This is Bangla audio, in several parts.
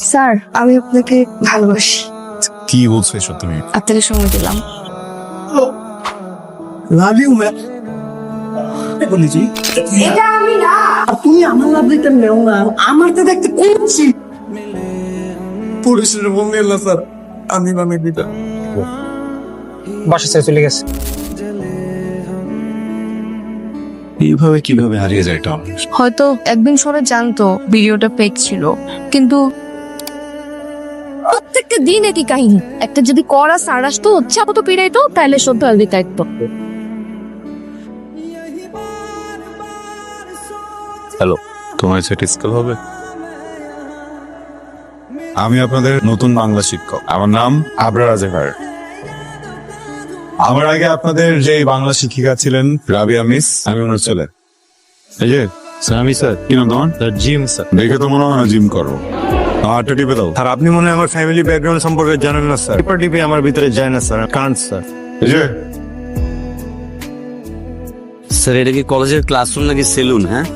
স্যার আমি আপনাকে ভালোবাসি। কি বলছো এসব তুমি? আপনাকে সময় দিলাম। Love you ma'am. বলেছি এটা আমি না। তুমি আমার লাভ দিতে নেও না, আমার তো দেখতে করছি। পুলিশের ফোন দিল স্যার, আমি মানে দিটা বাসা ছেড়ে চলে গেছে। এইভাবে কিভাবে হারিয়ে যায় এটা? হয়তো একদিন সবাই জানতো ভিডিওটা ফেক ছিল, কিন্তু প্রত্যেকটা দিন একই কাহিনী। একটা যদি করা সার আসতো চাপা তো পিড়াইতো, তাহলে সত্য আলবি থাকতো। হ্যালো, তোমার সেট স্কুল হবে? আমি আপনাদের নতুন বাংলা শিক্ষক। আমার নাম আবরার আজহার। আমার আগে আপনাদের যে বাংলা শিক্ষিকা ছিলেন রাবিয়া মিস, আমি ওনার ছেলে। এই যে সামি স্যার, কি নাম তোমার? Gym sir. দেখে তো মনে হয় না জিম করো। হাতটা টিপে দাও। স্যার আপনি মনে হয় আমার ফ্যামিলি ব্যাকগ্রাউন্ড সম্পর্কে জানেন না স্যার। পেপার টিপে আমার ভিতরে যায় না স্যার, কান্ট স্যার। এই যে স্যার এটা কি কলেজের ক্লাসরুম নাকি সেলুন? হ্যাঁ,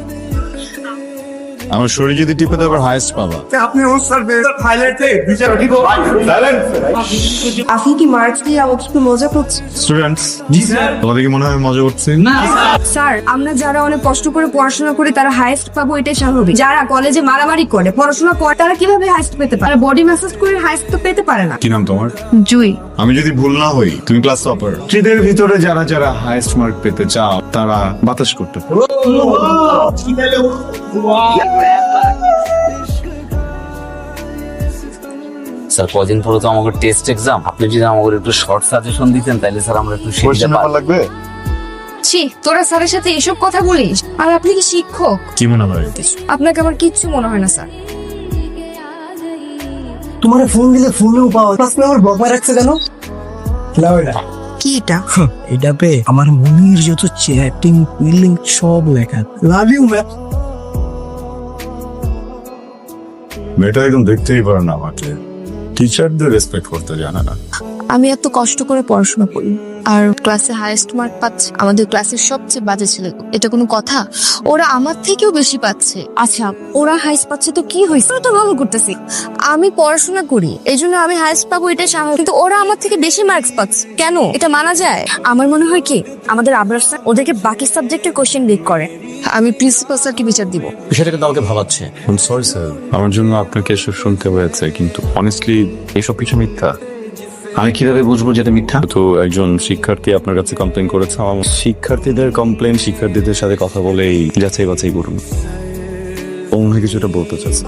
আমার শরীর যদি টিপে দাও হাইস্ট পাবা। আপনি ওর স্যার হাইলাইটে বিচার ঠিক আপনি কি মার্কস দিয়ে আমাকে একটু মজা করছেন? স্টুডেন্টস, জি স্যার, তোমাদের কি মনে হয় মজা করছি? স্যার আমরা যারা অনেক কষ্ট করে পড়াশোনা করি তারা হাইস্ট পাবো, এটাই স্বাভাবিক। যারা কলেজে মারামারি করে পড়াশোনা করে তারা কিভাবে হাইস্ট পেতে পারে? বডি ম্যাসাজ করে হাইস্ট তো পেতে পারে না। কি নাম তোমার? জুই। আমি যদি ভুল না হই তুমি ক্লাস টপার। ট্রিদের ভিতরে যারা যারা হাইয়েস্ট মার্ক পেতে চাও তারা বাতাস করতে পারো। স্যার কদিন পরে তো আমাকে টেস্ট এক্সাম, আপনি যদি আমাকে একটু শর্ট সাজেশন দিতেন তাহলে স্যার আমরা একটু শিখতে পারতাম। লাগবে? ছি, তোরা স্যারের সাথে এসব কথা বলিস? আর আপনি কি শিক্ষক? কি মনে হয়? আপনাকে আমার কিচ্ছু মনে হয় না স্যার। তোমার ফোন দিলে ফোনেও পাওয়া, প্লাস আমার বকমা রাখছে কেন? লাও এটা। কি এটা? এটা পে আমার মনের যত চ্যাটিং ফিলিং সব লেখা। Love you ma'am. মেয়েটা একদম দেখতেই পারে না আমাকে, টিচারদের রেসপেক্ট করতে জানে না। আমি এত কষ্ট করে পড়াশোনা করি আর ক্লাসে হাইয়েস্ট মার্ক পাচ্ছে আমাদের ক্লাসের সবচেয়ে বাজে ছেলে। এটা কোনো কথা? ওরা আমার থেকেও বেশি পাচ্ছে। আচ্ছা ওরা হাইস্ট পাচ্ছে তো কি হয়েছে? তো ভালো করতেছি, আমি পড়াশোনা করি এই জন্য আমি হাইস্ট পাবো, এটা স্বাভাবিক। কিন্তু ওরা আমার থেকে বেশি মার্কস পাচ্ছে কেন? এটা মানা যায়? আমার মনে হয় কি আমাদের আবরার স্যার ওদেরকে বাকি সাবজেক্টের কোশ্চেন লিক করে। আমি প্রিন্সিপাল স্যারকে বিচার দিব। বিষয়টাকে তো আমাকে ভাবাচ্ছে। সরি স্যার, আমার জন্য আপনাকে এসব শুনতে হয়েছে, কিন্তু অনেস্টলি এসব কিছু মিথ্যা। আমি কিভাবে বুঝবো যেটা মিথ্যা? তো একজন শিক্ষার্থী আপনার কাছে কমপ্লেন করেছে। আমার শিক্ষার্থীদের কমপ্লেন শিক্ষার্থীদের সাথে কথা বলেই যাচাই বাছাই করুন। অন্য কিছুটা বলতে চাচ্ছে।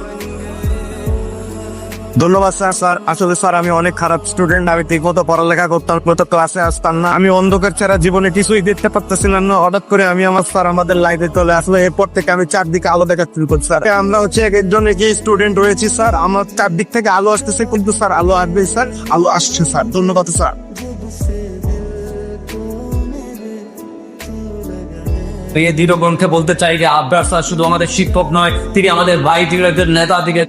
ধন্যবাদ স্যার। স্যার আসলে স্যার আমি অনেক খারাপ স্টুডেন্ট, আমি ঠিক মতো পড়ালেখা করতাম, মতো ক্লাসে আসতাম না, আমি অন্ধকার ছাড়া জীবনে কিছুই দেখতে পারতেছিলাম না। হঠাৎ করে আমি আমার স্যার আমাদের লাইফে চলে আসলে এরপর থেকে আমি চারদিকে আলো দেখা শুরু করছি স্যার। আমরা হচ্ছে একজন কি স্টুডেন্ট রয়েছি স্যার, আমার চারদিক থেকে আলো আসতেছে, কিন্তু স্যার আলো আসবে স্যার, আলো আসছে স্যার। ধন্যবাদ স্যার। এই দৃঢ় গ্রন্থে বলতে চাই যে আবরার স্যার শুধু আমাদের শিক্ষক নয়, তিনি আমাদের ভাই, তিনি একজন নেতা দিকে।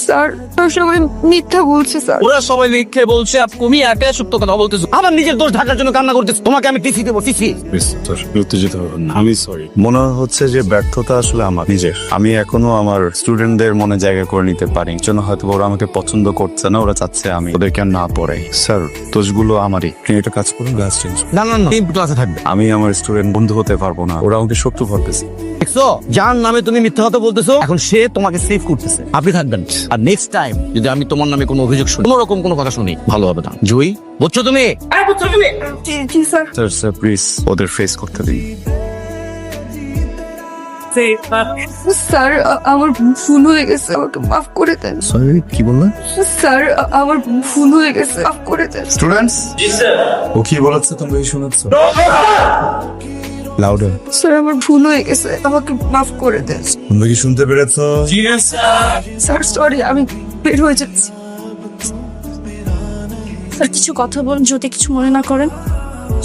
স্যার সবাই মিথ্যা বলছে স্যার। ওরা সবাই মিথ্যে বলছে আর তুমি একা সত্য কথা বলতেছো। আমার নিজের দোষ ঢাকার জন্য কান্না করতেছো। তোমাকে আমি টিসি দেবো, টিসি। উত্তেজিত হবেন না, আমি সরি। মনে হচ্ছে যে ব্যর্থতা আসলে আমার নিজের। আমি এখনো আমার স্টুডেন্টদের মনে জায়গা করে নিতে পারি, জন্য হয়তো ওরা আমাকে পছন্দ করছে না, ওরা চাচ্ছে আমি ওদেরকে আর না পড়াই। স্যার দোষগুলো আমারই, আপনি এটা কাজ করুন, ক্লাস চেঞ্জ। না না না, এই ক্লাসে থাকবে। আমি আমার স্টুডেন্ট বন্ধু হতে পারবো না, ওরা আমাকে শত্রু ভাবতেছে। দেখছো যার নামে তুমি মিথ্যা কথা বলতেছো, এখন সে তোমাকে সেভ করতেছে। আপনি থাকবেন। আর নেক্সট টাইম যদি আমি তোমার নামে কোনো অভিযোগ শুনি, কোনো রকম কোনো কথা শুনি, ভালো হবে না। জুই, বুঝছো তুমি? জি স্যার। স্যার প্লিজ ওদের ফেস করতে দিন। স্যার আমার ভুল হয়ে গেছে, আমাকে মাফ করে দেন। সরি, কি বললেন? স্যার আমার ভুল হয়ে গেছে, মাফ করে দেন। স্টুডেন্টস, জি স্যার। ও কি বলেছে তোমরা শোনাচ্ছ? লাউডার। স্যার আমার ভুল হয়ে গেছে, আমাকে মাফ করে দেন। তোমরা কি শুনতে পেরেছো? স্যার সরি, আমি বের হয়ে যাচ্ছি। স্যার কিছু কথা বলুন যদি কিছু মনে না করেন।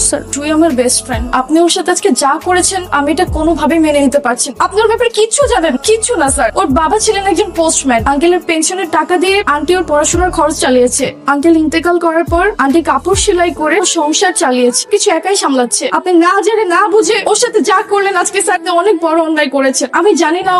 স্যার জুই আমার বেস্ট ফ্রেন্ড, আপনি ওর সাথে আজকে যা করেছেন আমি এটা কোনোভাবেই মেনে নিতে পারছি না। আপনি ওর ব্যাপারে কিচ্ছু জানেন? কিচ্ছু না স্যার। ওর বাবা ছিলেন একজন পোস্টম্যান, আঙ্কেলের পেনশনের টাকা দিয়ে আন্টি ওর পড়াশোনার খরচ চালিয়েছে। আঙ্কেল ইন্তেকাল করার পর আন্টি কাপড় সেলাই করে ওর সংসার চালিয়েছে, কিছু একাই সামলাচ্ছে। আপনি না জেনে না বুঝে ওর সাথে যা করলেন আজকে স্যার অনেক বড় অন্যায় করেছে। আমি জানি না